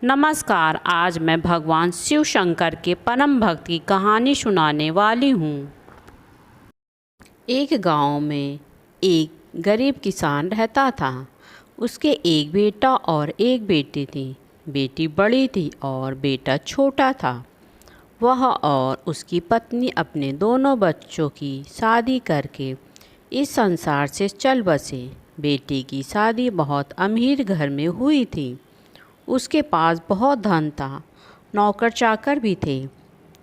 नमस्कार। आज मैं भगवान शिव शंकर के परम भक्त की कहानी सुनाने वाली हूँ। एक गांव में एक गरीब किसान रहता था। उसके एक बेटा और एक बेटी थी। बेटी बड़ी थी और बेटा छोटा था। वह और उसकी पत्नी अपने दोनों बच्चों की शादी करके इस संसार से चल बसे। बेटी की शादी बहुत अमीर घर में हुई थी। उसके पास बहुत धन था, नौकर चाकर भी थे।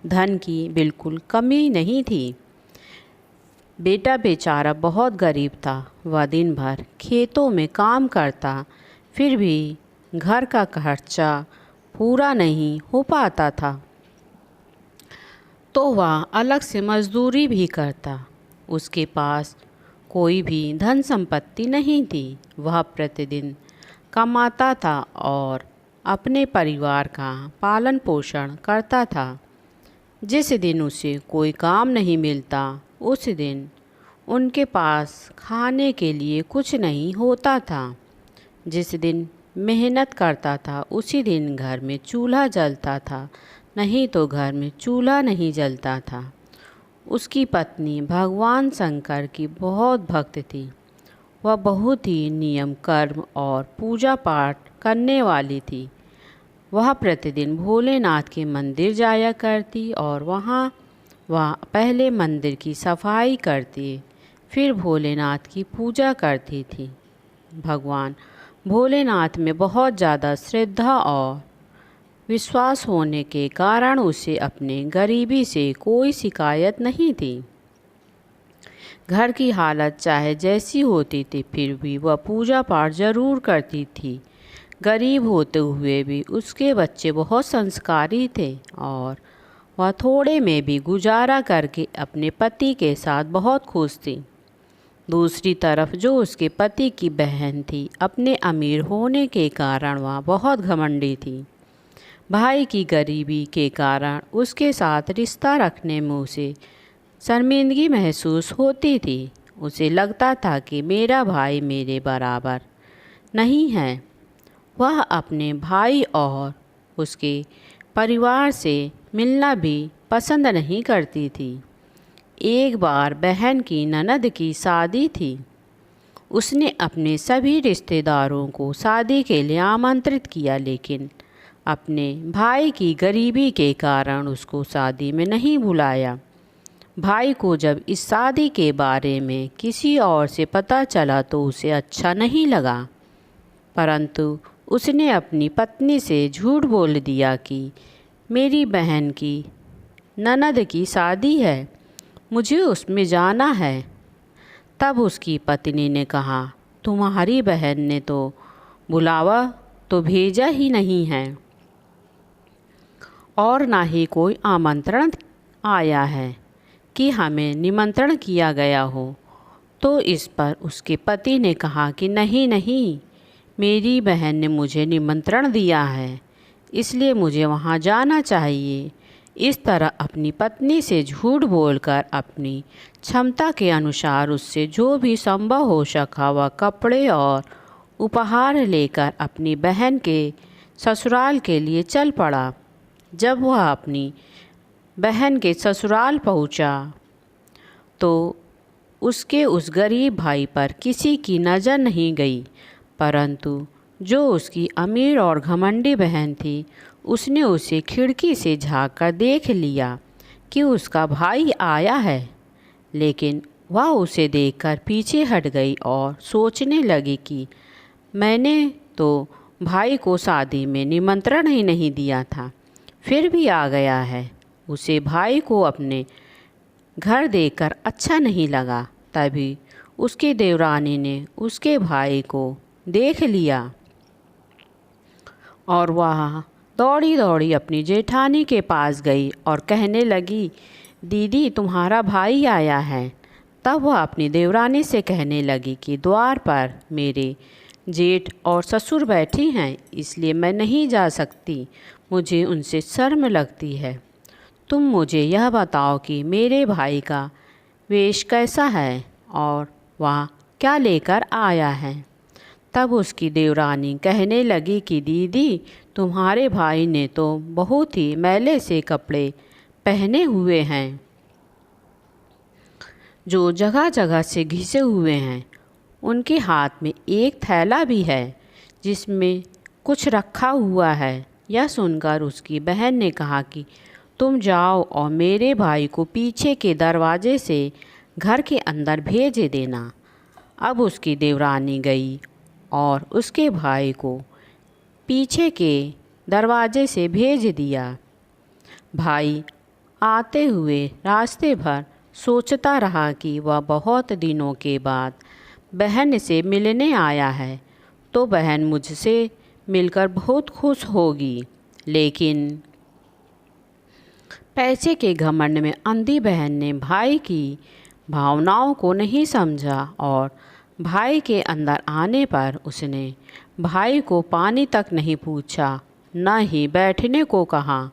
धन की बिल्कुल कमी नहीं थी। बेटा बेचारा बहुत गरीब था। वह दिन भर खेतों में काम करता, फिर भी घर का खर्चा पूरा नहीं हो पाता था, तो वह अलग से मजदूरी भी करता। उसके पास कोई भी धन संपत्ति नहीं थी। वह प्रतिदिन कमाता था और अपने परिवार का पालन पोषण करता था। जिस दिन उसे कोई काम नहीं मिलता, उस दिन उनके पास खाने के लिए कुछ नहीं होता था। जिस दिन मेहनत करता था, उसी दिन घर में चूल्हा जलता था, नहीं तो घर में चूल्हा नहीं जलता था। उसकी पत्नी भगवान शंकर की बहुत भक्त थी। वह बहुत ही नियम कर्म और पूजा पाठ करने वाली थी। वह प्रतिदिन भोलेनाथ के मंदिर जाया करती और वह पहले मंदिर की सफाई करती, फिर भोलेनाथ की पूजा करती थी। भगवान भोलेनाथ में बहुत ज़्यादा श्रद्धा और विश्वास होने के कारण उसे अपने गरीबी से कोई शिकायत नहीं थी। घर की हालत चाहे जैसी होती थी, फिर भी वह पूजा पाठ जरूर करती थी। गरीब होते हुए भी उसके बच्चे बहुत संस्कारी थे और वह थोड़े में भी गुजारा करके अपने पति के साथ बहुत खुश थी। दूसरी तरफ जो उसके पति की बहन थी, अपने अमीर होने के कारण वह बहुत घमंडी थी। भाई की गरीबी के कारण उसके साथ रिश्ता रखने में उसे शर्मिंदगी महसूस होती थी। उसे लगता था कि मेरा भाई मेरे बराबर नहीं है। वह अपने भाई और उसके परिवार से मिलना भी पसंद नहीं करती थी। एक बार बहन की ननद की शादी थी। उसने अपने सभी रिश्तेदारों को शादी के लिए आमंत्रित किया, लेकिन अपने भाई की गरीबी के कारण उसको शादी में नहीं बुलाया। भाई को जब इस शादी के बारे में किसी और से पता चला तो उसे अच्छा नहीं लगा, परंतु उसने अपनी पत्नी से झूठ बोल दिया कि मेरी बहन की ननद की शादी है, मुझे उसमें जाना है। तब उसकी पत्नी ने कहा, तुम्हारी बहन ने तो बुलावा तो भेजा ही नहीं है और ना ही कोई आमंत्रण आया है कि हमें निमंत्रण किया गया हो। तो इस पर उसके पति ने कहा कि नहीं नहीं, मेरी बहन ने मुझे निमंत्रण दिया है, इसलिए मुझे वहाँ जाना चाहिए। इस तरह अपनी पत्नी से झूठ बोलकर अपनी क्षमता के अनुसार उससे जो भी संभव हो सका वह कपड़े और उपहार लेकर अपनी बहन के ससुराल के लिए चल पड़ा। जब वह अपनी बहन के ससुराल पहुंचा तो उसके उस गरीब भाई पर किसी की नज़र नहीं गई, परंतु जो उसकी अमीर और घमंडी बहन थी, उसने उसे खिड़की से झांक कर देख लिया कि उसका भाई आया है। लेकिन वह उसे देखकर पीछे हट गई और सोचने लगी कि मैंने तो भाई को शादी में निमंत्रण ही नहीं दिया था, फिर भी आ गया है। उसे भाई को अपने घर देखकर अच्छा नहीं लगा। तभी उसकी देवरानी ने उसके भाई को देख लिया और वह दौड़ी दौड़ी अपनी जेठानी के पास गई और कहने लगी, दीदी तुम्हारा भाई आया है। तब वह अपनी देवरानी से कहने लगी कि द्वार पर मेरे जेठ और ससुर बैठी हैं, इसलिए मैं नहीं जा सकती, मुझे उनसे शर्म लगती है। तुम मुझे यह बताओ कि मेरे भाई का वेश कैसा है और वह क्या लेकर आया है। तब उसकी देवरानी कहने लगी कि दीदी, तुम्हारे भाई ने तो बहुत ही मैले से कपड़े पहने हुए हैं, जो जगह जगह से घिसे हुए हैं। उनके हाथ में एक थैला भी है जिसमें कुछ रखा हुआ है। यह सुनकर उसकी बहन ने कहा कि तुम जाओ और मेरे भाई को पीछे के दरवाजे से घर के अंदर भेज देना। अब उसकी देवरानी गई और उसके भाई को पीछे के दरवाजे से भेज दिया। भाई आते हुए रास्ते भर सोचता रहा कि वह बहुत दिनों के बाद बहन से मिलने आया है, तो बहन मुझसे मिलकर बहुत खुश होगी। लेकिन पैसे के घमंड में अंधी बहन ने भाई की भावनाओं को नहीं समझा और भाई के अंदर आने पर उसने भाई को पानी तक नहीं पूछा, न ही बैठने को कहा।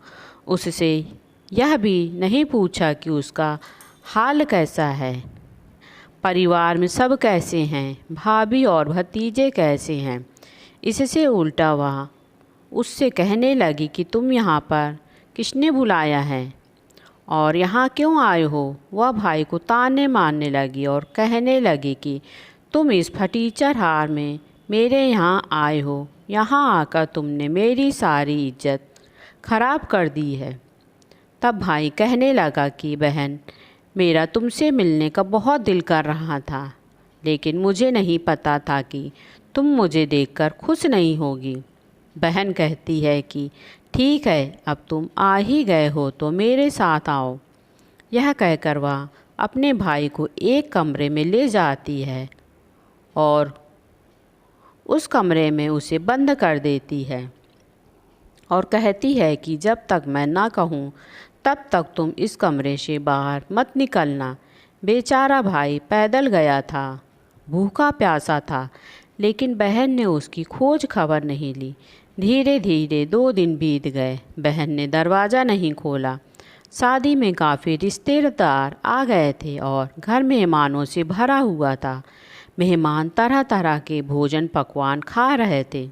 उससे यह भी नहीं पूछा कि उसका हाल कैसा है, परिवार में सब कैसे हैं, भाभी और भतीजे कैसे हैं। इससे उल्टा वह उससे कहने लगी कि तुम यहाँ पर किसने बुलाया है और यहाँ क्यों आए हो। वह भाई को ताने मारने लगी और कहने लगी कि तुम इस फटीचर हार में मेरे यहाँ आए हो, यहाँ आकर तुमने मेरी सारी इज्जत खराब कर दी है। तब भाई कहने लगा कि बहन, मेरा तुमसे मिलने का बहुत दिल कर रहा था, लेकिन मुझे नहीं पता था कि तुम मुझे देखकर खुश नहीं होगी। बहन कहती है कि ठीक है, अब तुम आ ही गए हो तो मेरे साथ आओ। यह कहकर वह अपने भाई को एक कमरे में ले जाती है और उस कमरे में उसे बंद कर देती है और कहती है कि जब तक मैं ना कहूँ तब तक तुम इस कमरे से बाहर मत निकलना। बेचारा भाई पैदल गया था, भूखा प्यासा था, लेकिन बहन ने उसकी खोज खबर नहीं ली। धीरे धीरे 2 दिन बीत गए। बहन ने दरवाज़ा नहीं खोला। शादी में काफ़ी रिश्तेदार आ गए थे और घर मेहमानों से भरा हुआ था। मेहमान तरह तरह के भोजन पकवान खा रहे थे,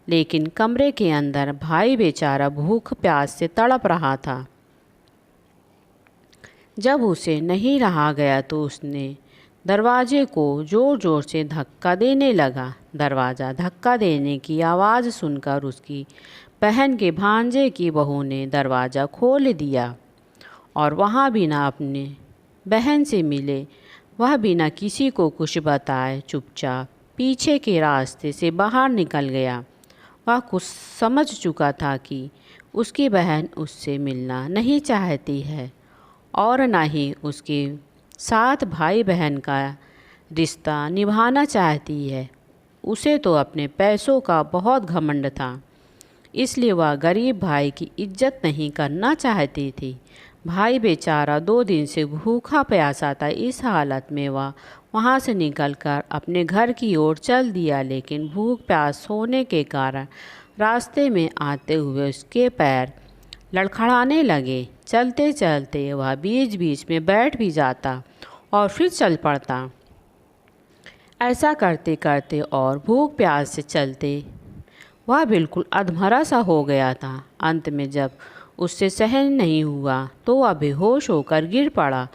लेकिन कमरे के अंदर भाई बेचारा भूख प्यास से तड़प रहा था। जब उसे नहीं रहा गया तो उसने दरवाजे को ज़ोर ज़ोर से धक्का देने लगा। दरवाज़ा धक्का देने की आवाज़ सुनकर उसकी बहन के भांजे की बहू ने दरवाज़ा खोल दिया और वहाँ बिना अपने बहन से मिले, वह बिना किसी को कुछ बताए चुपचाप पीछे के रास्ते से बाहर निकल गया। वह कुछ समझ चुका था कि उसकी बहन उससे मिलना नहीं चाहती है और न ही उसके साथ भाई बहन का रिश्ता निभाना चाहती है। उसे तो अपने पैसों का बहुत घमंड था, इसलिए वह गरीब भाई की इज्जत नहीं करना चाहती थी। भाई बेचारा 2 दिन से भूखा प्यासा था। इस हालत में वह वहाँ से निकलकर अपने घर की ओर चल दिया, लेकिन भूख प्यास होने के कारण रास्ते में आते हुए उसके पैर लड़खड़ाने लगे। चलते चलते वह बीच बीच में बैठ भी जाता और फिर चल पड़ता। ऐसा करते करते और भूख प्यास से चलते वह बिल्कुल अधमरा सा हो गया था। अंत में जब उससे सहन नहीं हुआ तो वह बेहोश होकर गिर पड़ा।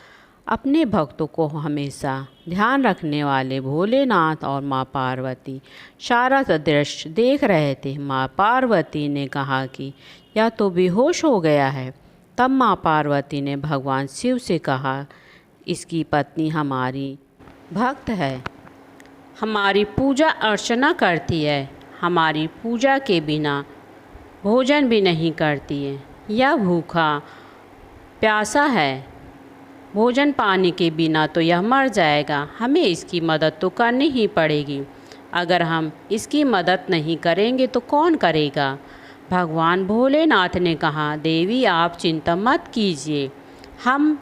अपने भक्तों को हमेशा ध्यान रखने वाले भोलेनाथ और माँ पार्वती सारा दृश्य देख रहे थे। माँ पार्वती ने कहा कि यह तो बेहोश हो गया है। तब माँ पार्वती ने भगवान शिव से कहा, इसकी पत्नी हमारी भक्त है, हमारी पूजा अर्चना करती है, हमारी पूजा के बिना भोजन भी नहीं करती है। यह भूखा प्यासा है, भोजन पानी के बिना तो यह मर जाएगा। हमें इसकी मदद तो करनी ही पड़ेगी। अगर हम इसकी मदद नहीं करेंगे तो कौन करेगा। भगवान भोलेनाथ ने कहा, देवी आप चिंता मत कीजिए, हम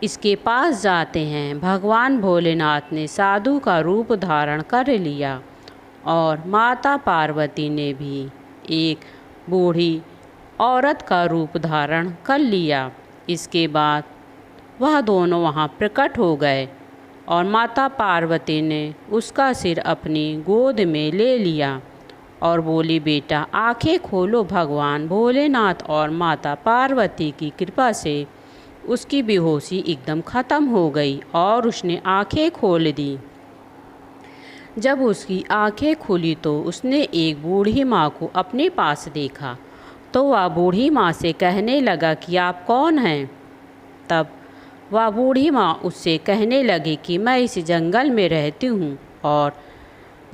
इसके पास जाते हैं। भगवान भोलेनाथ ने साधु का रूप धारण कर लिया और माता पार्वती ने भी एक बूढ़ी औरत का रूप धारण कर लिया। इसके बाद वह दोनों वहाँ प्रकट हो गए और माता पार्वती ने उसका सिर अपनी गोद में ले लिया और बोली, बेटा आंखें खोलो। भगवान भोलेनाथ और माता पार्वती की कृपा से उसकी बेहोशी एकदम ख़त्म हो गई और उसने आंखें खोल दी। जब उसकी आंखें खुली तो उसने एक बूढ़ी माँ को अपने पास देखा, तो वह बूढ़ी माँ से कहने लगा कि आप कौन हैं। तब वह बूढ़ी माँ उससे कहने लगी कि मैं इस जंगल में रहती हूँ और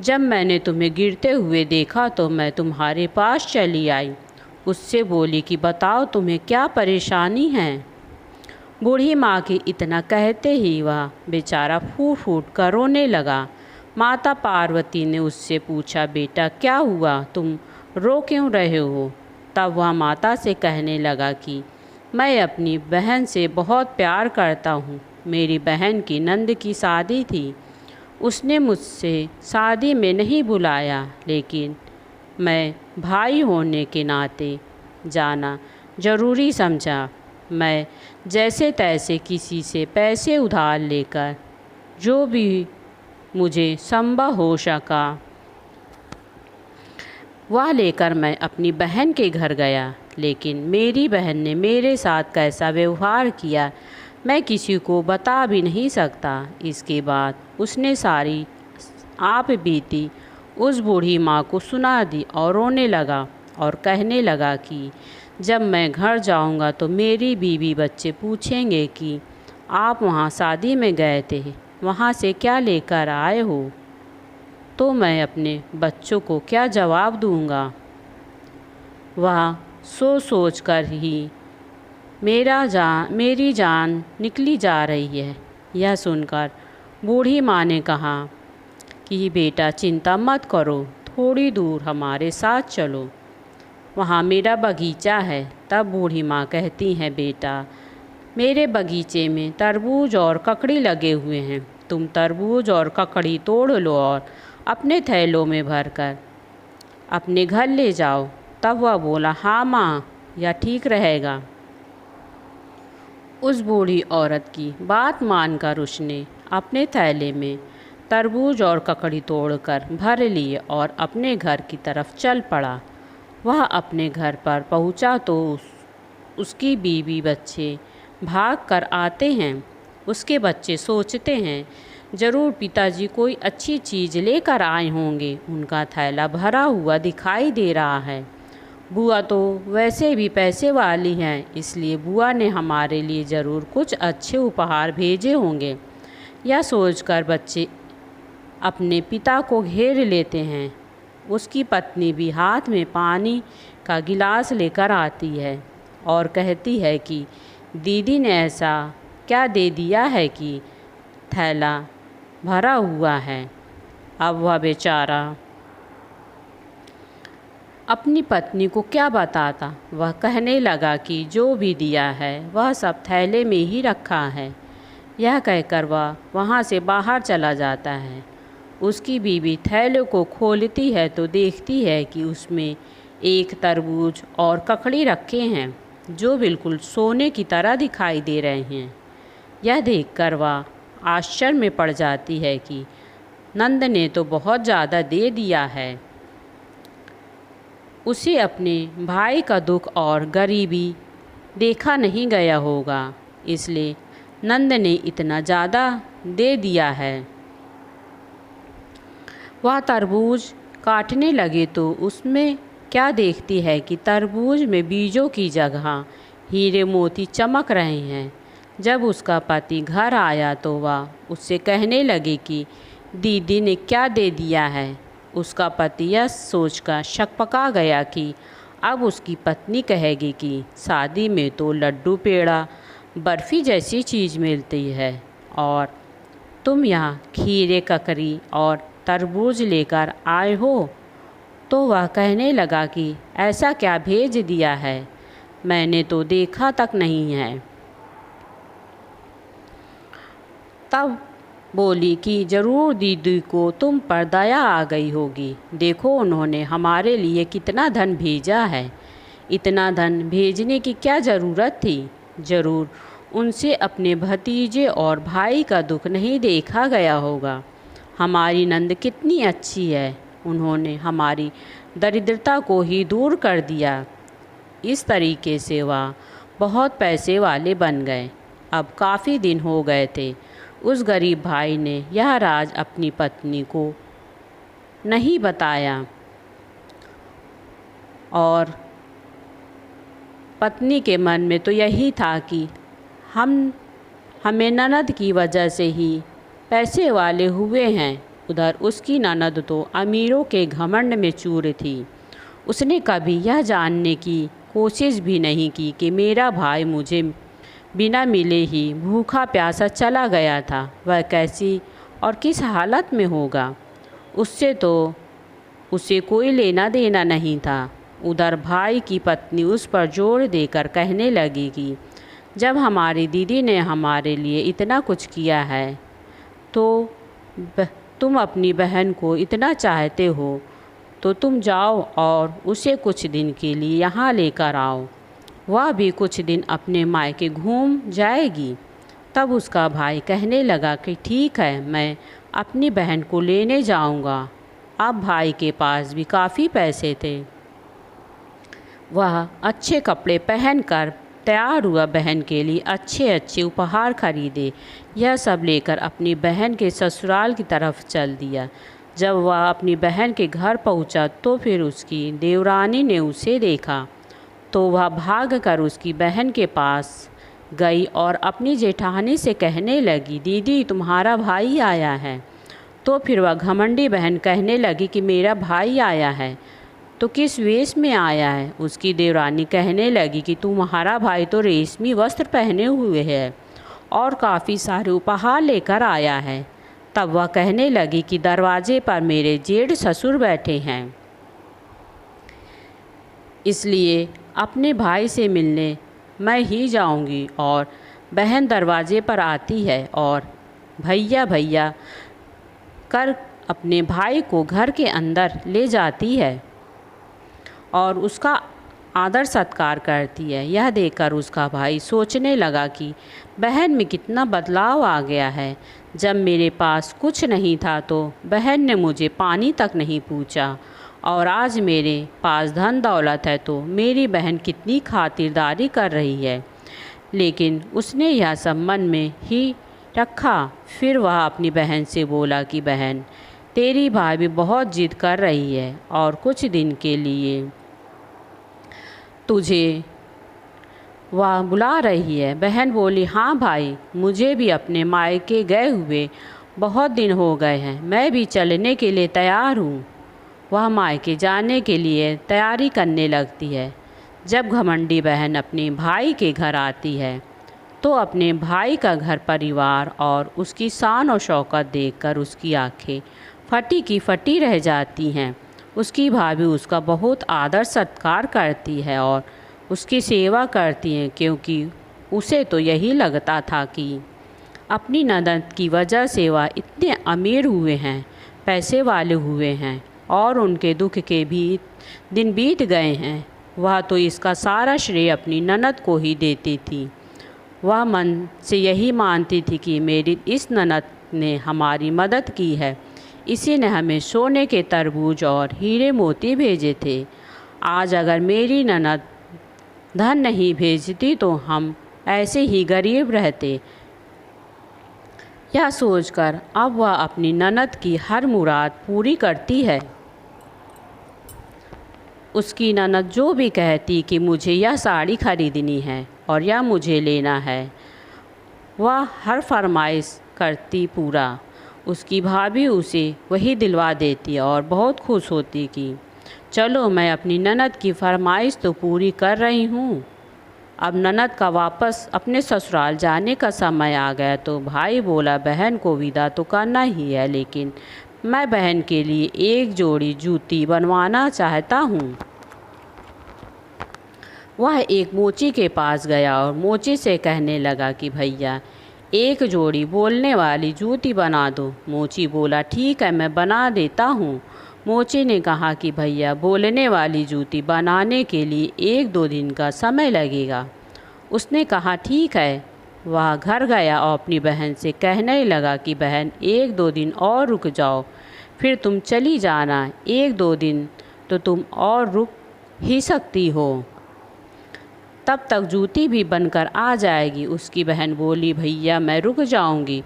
जब मैंने तुम्हें गिरते हुए देखा तो मैं तुम्हारे पास चली आई। उससे बोली कि बताओ तुम्हें क्या परेशानी है। बूढ़ी माँ के इतना कहते ही वह बेचारा फूट फूट कर रोने लगा। माता पार्वती ने उससे पूछा, बेटा क्या हुआ, तुम रो क्यों रहे हो। तब वह माता से कहने लगा कि मैं अपनी बहन से बहुत प्यार करता हूँ। मेरी बहन की नंद की शादी थी, उसने मुझसे शादी में नहीं बुलाया, लेकिन मैं भाई होने के नाते जाना ज़रूरी समझा। मैं जैसे तैसे किसी से पैसे उधार लेकर जो भी मुझे संभव हो सका वह लेकर मैं अपनी बहन के घर गया, लेकिन मेरी बहन ने मेरे साथ कैसा व्यवहार किया मैं किसी को बता भी नहीं सकता। इसके बाद उसने सारी आप बीती उस बूढ़ी माँ को सुना दी और रोने लगा और कहने लगा कि जब मैं घर जाऊँगा तो मेरी बीवी बच्चे पूछेंगे कि आप वहाँ शादी में गए थे, वहाँ से क्या लेकर आए हो, तो मैं अपने बच्चों को क्या जवाब दूँगा। वह सोच कर ही मेरी जान निकली जा रही है। यह सुनकर बूढ़ी माँ ने कहा कि बेटा चिंता मत करो, थोड़ी दूर हमारे साथ चलो, वहाँ मेरा बगीचा है। तब बूढ़ी माँ कहती हैं, बेटा मेरे बगीचे में तरबूज और ककड़ी लगे हुए हैं, तुम तरबूज और ककड़ी तोड़ लो और अपने थैलों में भरकर अपने घर ले जाओ। तब वह बोला, हाँ माँ, यह ठीक रहेगा। उस बूढ़ी औरत की बात मानकर उसने अपने थैले में तरबूज और ककड़ी तोड़कर भर लिए और अपने घर की तरफ चल पड़ा। वह अपने घर पर पहुंचा तो उसकी बीवी बच्चे भाग कर आते हैं। उसके बच्चे सोचते हैं ज़रूर पिताजी कोई अच्छी चीज़ लेकर आए होंगे, उनका थैला भरा हुआ दिखाई दे रहा है। बुआ तो वैसे भी पैसे वाली हैं, इसलिए बुआ ने हमारे लिए ज़रूर कुछ अच्छे उपहार भेजे होंगे। यह सोचकर बच्चे अपने पिता को घेर लेते हैं। उसकी पत्नी भी हाथ में पानी का गिलास लेकर आती है और कहती है कि दीदी ने ऐसा क्या दे दिया है कि थैला भरा हुआ है। अब वह बेचारा अपनी पत्नी को क्या बताता। वह कहने लगा कि जो भी दिया है वह सब थैले में ही रखा है। यह कहकर वह वहाँ से बाहर चला जाता है। उसकी बीवी थैले को खोलती है तो देखती है कि उसमें एक तरबूज और ककड़ी रखे हैं जो बिल्कुल सोने की तरह दिखाई दे रहे हैं। यह देखकर वह आश्चर्य में पड़ जाती है कि नंद ने तो बहुत ज़्यादा दे दिया है। उसे अपने भाई का दुख और गरीबी देखा नहीं गया होगा, इसलिए नंद ने इतना ज़्यादा दे दिया है। वह तरबूज काटने लगे तो उसमें क्या देखती है कि तरबूज में बीजों की जगह हीरे मोती चमक रहे हैं। जब उसका पति घर आया तो वह उससे कहने लगी कि दीदी ने क्या दे दिया है। उसका पति यह सोचकर शकपका गया कि अब उसकी पत्नी कहेगी कि शादी में तो लड्डू पेड़ा बर्फ़ी जैसी चीज़ मिलती है और तुम यहाँ खीरे ककड़ी और तरबूज लेकर आए हो। तो वह कहने लगा कि ऐसा क्या भेज दिया है, मैंने तो देखा तक नहीं है। तब बोली कि ज़रूर दीदी को तुम पर दया आ गई होगी, देखो उन्होंने हमारे लिए कितना धन भेजा है। इतना धन भेजने की क्या ज़रूरत थी, ज़रूर उनसे अपने भतीजे और भाई का दुख नहीं देखा गया होगा। हमारी नंद कितनी अच्छी है, उन्होंने हमारी दरिद्रता को ही दूर कर दिया। इस तरीके से वह बहुत पैसे वाले बन गए। अब काफ़ी दिन हो गए थे। उस गरीब भाई ने यह राज अपनी पत्नी को नहीं बताया और पत्नी के मन में तो यही था कि हमें ननद की वजह से ही पैसे वाले हुए हैं। उधर उसकी ननद तो अमीरों के घमंड में चूर थी। उसने कभी यह जानने की कोशिश भी नहीं की कि मेरा भाई मुझे बिना मिले ही भूखा प्यासा चला गया था। वह कैसी और किस हालत में होगा, उससे तो उसे कोई लेना देना नहीं था। उधर भाई की पत्नी उस पर जोर देकर कहने लगी कि जब हमारी दीदी ने हमारे लिए इतना कुछ किया है तो तुम अपनी बहन को इतना चाहते हो तो तुम जाओ और उसे कुछ दिन के लिए यहाँ लेकर आओ। वह भी कुछ दिन अपने मायके घूम जाएगी। तब उसका भाई कहने लगा कि ठीक है, मैं अपनी बहन को लेने जाऊँगा। अब भाई के पास भी काफ़ी पैसे थे। वह अच्छे कपड़े पहनकर तैयार हुआ, बहन के लिए अच्छे अच्छे उपहार खरीदे। यह सब लेकर अपनी बहन के ससुराल की तरफ चल दिया। जब वह अपनी बहन के घर पहुंचा तो फिर उसकी देवरानी ने उसे देखा तो वह भागकर उसकी बहन के पास गई और अपनी जेठानी से कहने लगी, दीदी तुम्हारा भाई आया है। तो फिर वह घमंडी बहन कहने लगी कि मेरा भाई आया है तो किस वेश में आया है। उसकी देवरानी कहने लगी कि तुम्हारा भाई तो रेशमी वस्त्र पहने हुए है और काफ़ी सारे उपहार लेकर आया है। तब वह कहने लगी कि दरवाजे पर मेरे जेठ ससुर बैठे हैं, इसलिए अपने भाई से मिलने मैं ही जाऊंगी। और बहन दरवाजे पर आती है और भैया भैया कर अपने भाई को घर के अंदर ले जाती है और उसका आदर सत्कार करती है। यह देखकर उसका भाई सोचने लगा कि बहन में कितना बदलाव आ गया है। जब मेरे पास कुछ नहीं था तो बहन ने मुझे पानी तक नहीं पूछा और आज मेरे पास धन दौलत है तो मेरी बहन कितनी खातिरदारी कर रही है। लेकिन उसने यह सब मन में ही रखा। फिर वह अपनी बहन से बोला कि बहन, तेरी भाभी बहुत जिद कर रही है और कुछ दिन के लिए तुझे वह बुला रही है। बहन बोली, हाँ भाई, मुझे भी अपने मायके गए हुए बहुत दिन हो गए हैं, मैं भी चलने के लिए तैयार हूँ। वह मायके जाने के लिए तैयारी करने लगती है। जब घमंडी बहन अपने भाई के घर आती है तो अपने भाई का घर परिवार और उसकी शान और शौकत देखकर उसकी आंखें फटी की फटी रह जाती हैं। उसकी भाभी उसका बहुत आदर सत्कार करती है और उसकी सेवा करती हैं, क्योंकि उसे तो यही लगता था कि अपनी ननद की वजह से वह इतने अमीर हुए हैं, पैसे वाले हुए हैं और उनके दुख के भी दिन बीत गए हैं। वह तो इसका सारा श्रेय अपनी ननद को ही देती थी। वह मन से यही मानती थी कि मेरी इस ननद ने हमारी मदद की है, इसी ने हमें सोने के तरबूज और हीरे मोती भेजे थे। आज अगर मेरी ननद धन नहीं भेजती तो हम ऐसे ही गरीब रहते। यह सोचकर अब वह अपनी ननद की हर मुराद पूरी करती है। उसकी ननद जो भी कहती कि मुझे यह साड़ी खरीदनी है और यह मुझे लेना है, वह हर फरमाइश करती पूरा। उसकी भाभी उसे वही दिलवा देती और बहुत खुश होती कि चलो, मैं अपनी ननद की फरमाइश तो पूरी कर रही हूँ। अब ननद का वापस अपने ससुराल जाने का समय आ गया तो भाई बोला, बहन को विदा तो करना ही है, लेकिन मैं बहन के लिए एक जोड़ी जूती बनवाना चाहता हूँ। वह एक मोची के पास गया और मोची से कहने लगा कि भैया, एक जोड़ी बोलने वाली जूती बना दो। मोची बोला, ठीक है, मैं बना देता हूँ। मोची ने कहा कि भैया, बोलने वाली जूती बनाने के लिए 1-2 दिन का समय लगेगा। उसने कहा, ठीक है, वह घर गया और अपनी बहन से कहने लगा कि बहन, 1-2 दिन और रुक जाओ, फिर तुम चली जाना। 1-2 दिन तो तुम और रुक ही सकती हो, तब तक जूती भी बनकर आ जाएगी। उसकी बहन बोली, भैया मैं रुक जाऊंगी।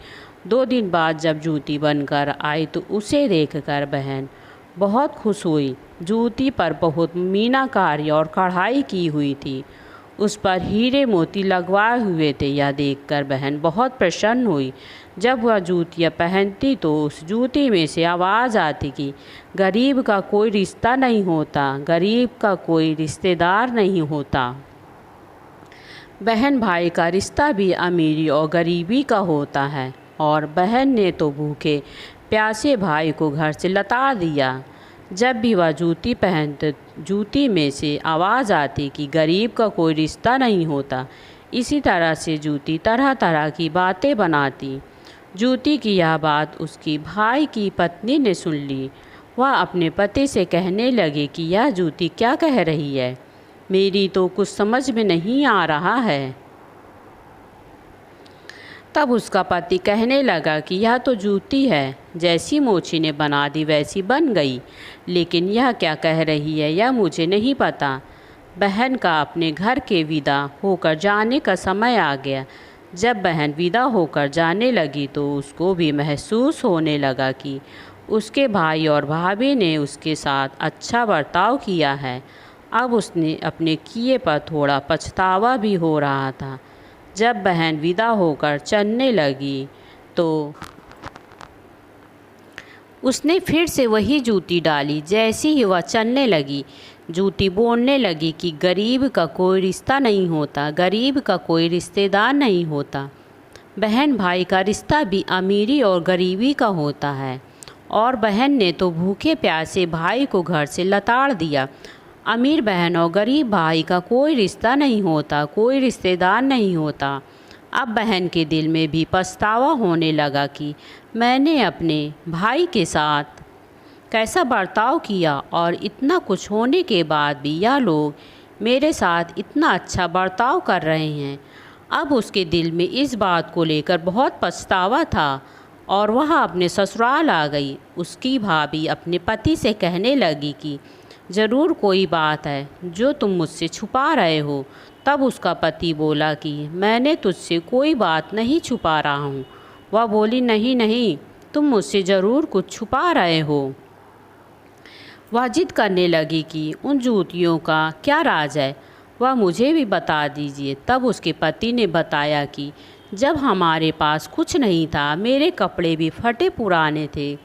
2 दिन बाद जब जूती बनकर आई तो उसे देखकर बहन बहुत खुश हुई। जूती पर बहुत मीनाकारी और कढ़ाई की हुई थी, उस पर हीरे मोती लगवाए हुए थे। यह देखकर बहन बहुत प्रसन्न हुई। जब वह जूतियाँ पहनती तो उस जूती में से आवाज़ आती कि गरीब का कोई रिश्ता नहीं होता, गरीब का कोई रिश्तेदार नहीं होता। बहन भाई का रिश्ता भी अमीरी और गरीबी का होता है। और बहन ने तो भूखे प्यासे भाई को घर से लताड़ दिया। जब भी वह जूती पहनते, जूती में से आवाज़ आती कि गरीब का कोई रिश्ता नहीं होता। इसी तरह से जूती तरह तरह की बातें बनाती। जूती की यह बात उसकी भाई की पत्नी ने सुन ली। वह अपने पति से कहने लगे कि यह जूती क्या कह रही है, मेरी तो कुछ समझ में नहीं आ रहा है। तब उसका पति कहने लगा कि यह तो जूती है, जैसी मोची ने बना दी वैसी बन गई, लेकिन यह क्या कह रही है यह मुझे नहीं पता। बहन का अपने घर के विदा होकर जाने का समय आ गया। जब बहन विदा होकर जाने लगी तो उसको भी महसूस होने लगा कि उसके भाई और भाभी ने उसके साथ अच्छा बर्ताव किया है। अब उसने अपने किए पर थोड़ा पछतावा भी हो रहा था। जब बहन विदा होकर चलने लगी तो उसने फिर से वही जूती डाली। जैसी ही वह चलने लगी, जूती बोलने लगी कि गरीब का कोई रिश्ता नहीं होता, गरीब का कोई रिश्तेदार नहीं होता। बहन भाई का रिश्ता भी अमीरी और गरीबी का होता है। और बहन ने तो भूखे प्यासे भाई को घर से लताड़ दिया। अमीर बहन और गरीब भाई का कोई रिश्ता नहीं होता, कोई रिश्तेदार नहीं होता। अब बहन के दिल में भी पछतावा होने लगा कि मैंने अपने भाई के साथ कैसा बर्ताव किया और इतना कुछ होने के बाद भी यह लोग मेरे साथ इतना अच्छा बर्ताव कर रहे हैं। अब उसके दिल में इस बात को लेकर बहुत पछतावा था और वह अपने ससुराल आ गई। उसकी भाभी अपने पति से कहने लगी कि ज़रूर कोई बात है जो तुम मुझसे छुपा रहे हो। तब उसका पति बोला कि मैंने तुझसे कोई बात नहीं छुपा रहा हूँ। वह बोली, नहीं नहीं, तुम मुझसे ज़रूर कुछ छुपा रहे हो। वह जिद करने लगी कि उन जूतियों का क्या राज है, वह मुझे भी बता दीजिए। तब उसके पति ने बताया कि जब हमारे पास कुछ नहीं था, मेरे कपड़े भी फटे पुराने थे,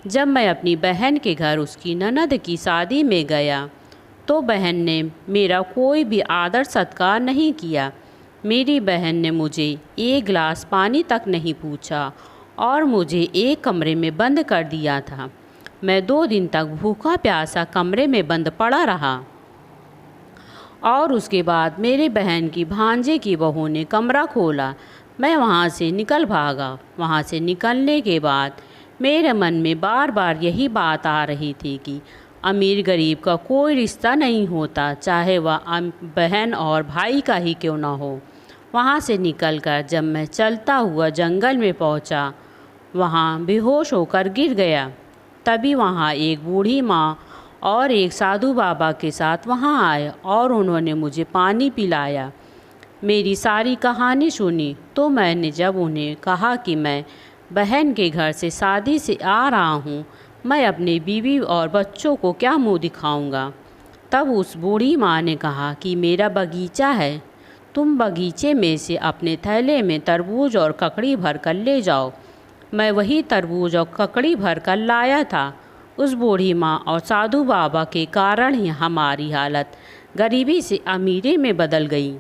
जब मैं अपनी बहन के घर उसकी ननद की शादी में गया तो बहन ने मेरा कोई भी आदर सत्कार नहीं किया। मेरी बहन ने मुझे एक गिलास पानी तक नहीं पूछा और मुझे एक कमरे में बंद कर दिया था। मैं 2 दिन तक भूखा प्यासा कमरे में बंद पड़ा रहा और उसके बाद मेरी बहन की भांजे की बहू ने कमरा खोला। मैं वहाँ से निकल भागा। वहाँ से निकलने के बाद मेरे मन में बार बार यही बात आ रही थी कि अमीर गरीब का कोई रिश्ता नहीं होता, चाहे वह बहन और भाई का ही क्यों ना हो। वहाँ से निकलकर जब मैं चलता हुआ जंगल में पहुँचा, वहाँ बेहोश होकर गिर गया। तभी वहाँ एक बूढ़ी माँ और एक साधु बाबा के साथ वहाँ आए और उन्होंने मुझे पानी पिलाया। मेरी सारी कहानी सुनी तो मैंने जब उन्हें कहा कि मैं बहन के घर से शादी से आ रहा हूँ, मैं अपनी बीवी और बच्चों को क्या मुंह दिखाऊंगा। तब उस बूढ़ी माँ ने कहा कि मेरा बगीचा है, तुम बगीचे में से अपने थैले में तरबूज और ककड़ी भर कर ले जाओ। मैं वही तरबूज और ककड़ी भर कर लाया था। उस बूढ़ी माँ और साधु बाबा के कारण ही हमारी हालत गरीबी से अमीरी में बदल गई।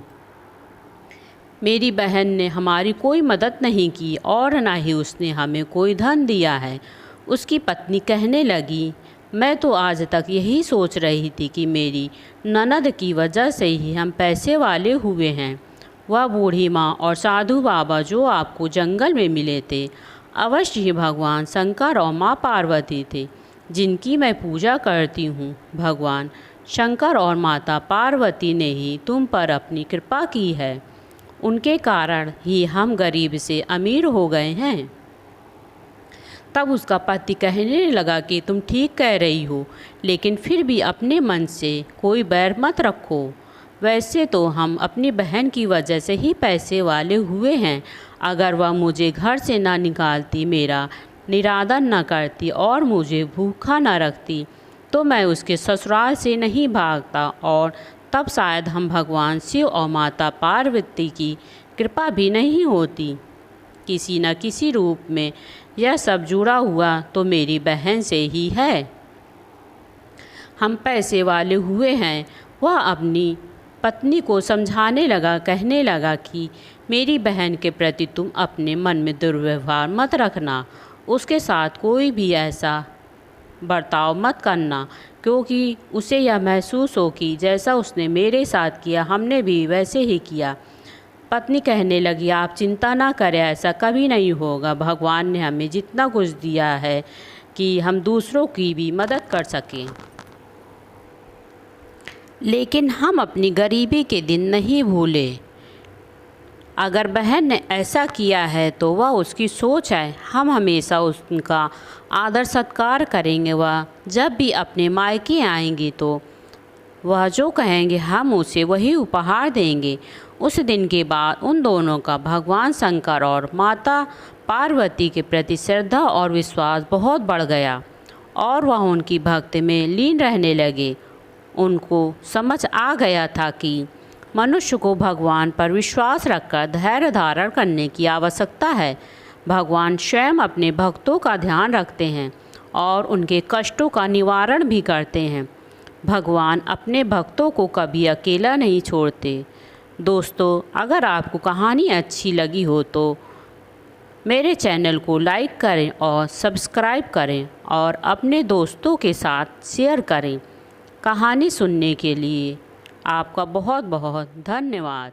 मेरी बहन ने हमारी कोई मदद नहीं की और ना ही उसने हमें कोई धन दिया है। उसकी पत्नी कहने लगी, मैं तो आज तक यही सोच रही थी कि मेरी ननद की वजह से ही हम पैसे वाले हुए हैं। वह बूढ़ी माँ और साधु बाबा जो आपको जंगल में मिले थे, अवश्य ही भगवान शंकर और माँ पार्वती थे, जिनकी मैं पूजा करती हूँ। भगवान शंकर और माता पार्वती ने ही तुम पर अपनी कृपा की है। उनके कारण ही हम गरीब से अमीर हो गए हैं। तब उसका पति कहने लगा कि तुम ठीक कह रही हो, लेकिन फिर भी अपने मन से कोई बैर मत रखो। वैसे तो हम अपनी बहन की वजह से ही पैसे वाले हुए हैं। अगर वह मुझे घर से ना निकालती, मेरा निरादर न करती और मुझे भूखा न रखती, तो मैं उसके ससुराल से नहीं भागता, और तब शायद हम भगवान शिव और माता पार्वती की कृपा भी नहीं होती। किसी न किसी रूप में यह सब जुड़ा हुआ तो मेरी बहन से ही है। हम पैसे वाले हुए हैं। वह अपनी पत्नी को समझाने लगा, कहने लगा कि मेरी बहन के प्रति तुम अपने मन में दुर्व्यवहार मत रखना, उसके साथ कोई भी ऐसा बर्ताव मत करना, क्योंकि उसे यह महसूस हो कि जैसा उसने मेरे साथ किया हमने भी वैसे ही किया। पत्नी कहने लगी, आप चिंता ना करें, ऐसा कभी नहीं होगा। भगवान ने हमें जितना कुछ दिया है कि हम दूसरों की भी मदद कर सकें, लेकिन हम अपनी गरीबी के दिन नहीं भूले। अगर बहन ने ऐसा किया है तो वह उसकी सोच है, हम हमेशा उनका आदर सत्कार करेंगे। वह जब भी अपने मायके आएंगी तो वह जो कहेंगे हम उसे वही उपहार देंगे। उस दिन के बाद उन दोनों का भगवान शंकर और माता पार्वती के प्रति श्रद्धा और विश्वास बहुत बढ़ गया और वह उनकी भक्ति में लीन रहने लगे। उनको समझ आ गया था कि मनुष्य को भगवान पर विश्वास रखकर धैर्य धारण करने की आवश्यकता है। भगवान स्वयं अपने भक्तों का ध्यान रखते हैं और उनके कष्टों का निवारण भी करते हैं। भगवान अपने भक्तों को कभी अकेला नहीं छोड़ते। दोस्तों, अगर आपको कहानी अच्छी लगी हो तो मेरे चैनल को लाइक करें और सब्सक्राइब करें और अपने दोस्तों के साथ शेयर करें। कहानी सुनने के लिए आपका बहुत बहुत धन्यवाद।